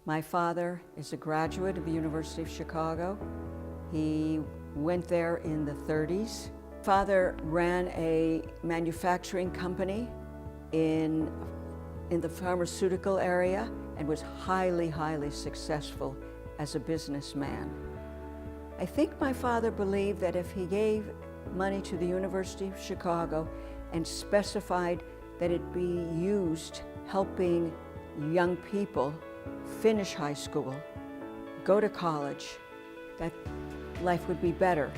My father is a graduate of the University of Chicago. He went there in the 30s. Father ran a manufacturing company in the pharmaceutical area and was highly, highly successful as a businessman. I think my father believed that if he gave money to the University of Chicago and specified that it be used helping young people finish high school, go to college, that life would be better.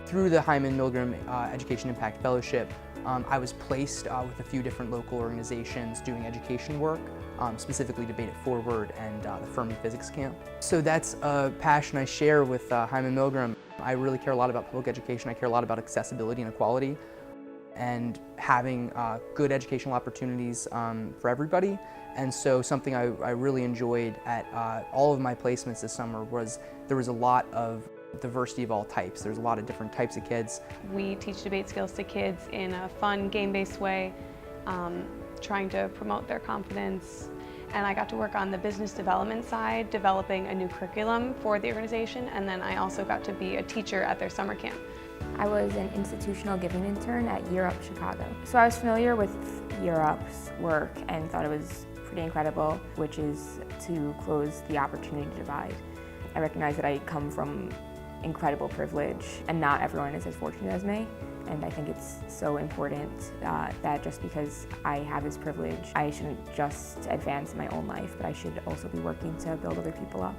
Through the Hyman Milgrom Education Impact Fellowship, I was placed with a few different local organizations doing education work, specifically Debate It Forward and the Fermi Physics Camp. So that's a passion I share with Hyman Milgrom. I really care a lot about public education. I care a lot about accessibility and equality and having good educational opportunities for everybody. And so something I really enjoyed at all of my placements this summer was there was a lot of diversity of all types. There's a lot of different types of kids. We teach debate skills to kids in a fun, game-based way, trying to promote their confidence. And I got to work on the business development side, developing a new curriculum for the organization, and then I also got to be a teacher at their summer camp. I was an institutional giving intern at Year Up Chicago. So I was familiar with Year Up's work and thought it was pretty incredible, which is to close the opportunity divide. I recognize that I come from incredible privilege, and not everyone is as fortunate as me. And I think it's so important that just because I have this privilege, I shouldn't just advance my own life, but I should also be working to build other people up.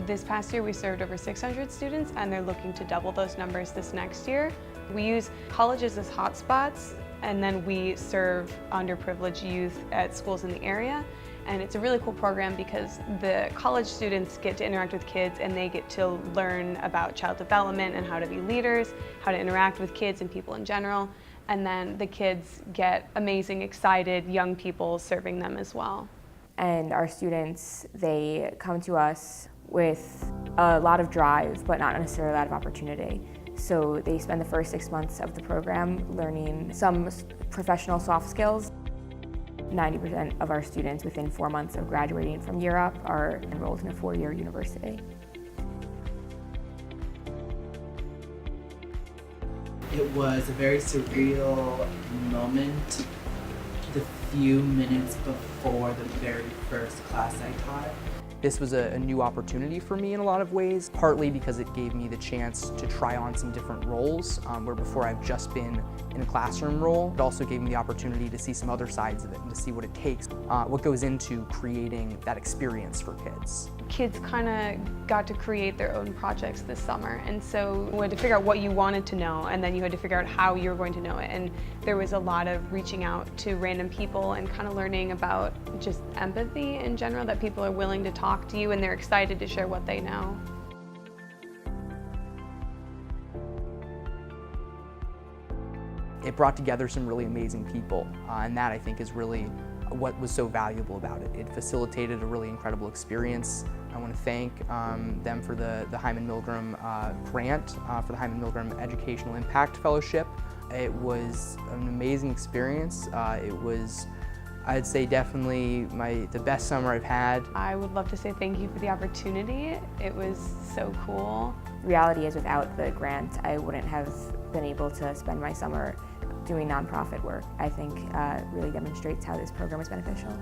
This past year we served over 600 students, and they're looking to double those numbers this next year. We use colleges as hotspots, and then we serve underprivileged youth at schools in the area. And it's a really cool program because the college students get to interact with kids and they get to learn about child development and how to be leaders, how to interact with kids and people in general. And then the kids get amazing, excited young people serving them as well. And our students, they come to us with a lot of drive, but not necessarily a lot of opportunity. So they spend the first 6 months of the program learning some professional soft skills. 90% of our students within 4 months of graduating from Year Up are enrolled in a 4-year university. It was a very surreal moment the few minutes before the very first class I taught. This was a new opportunity for me in a lot of ways, partly because it gave me the chance to try on some different roles, where before I've just been in a classroom role. It also gave me the opportunity to see some other sides of it and to see what it takes, what goes into creating that experience for kids. Kids kind of got to create their own projects this summer, and so you had to figure out what you wanted to know, and then you had to figure out how you were going to know it. And there was a lot of reaching out to random people and kind of learning about just empathy in general, that people are willing to talk to you and they're excited to share what they know. It brought together some really amazing people, and that I think is really what was so valuable about it. It facilitated a really incredible experience. I want to thank them for the Hyman Milgrom grant, for the Hyman Milgrom Educational Impact Fellowship. It was an amazing experience. It was, I'd say, definitely the best summer I've had. I would love to say thank you for the opportunity. It was so cool. Reality is, without the grant, I wouldn't have been able to spend my summer doing nonprofit work. I think really demonstrates how this program is beneficial.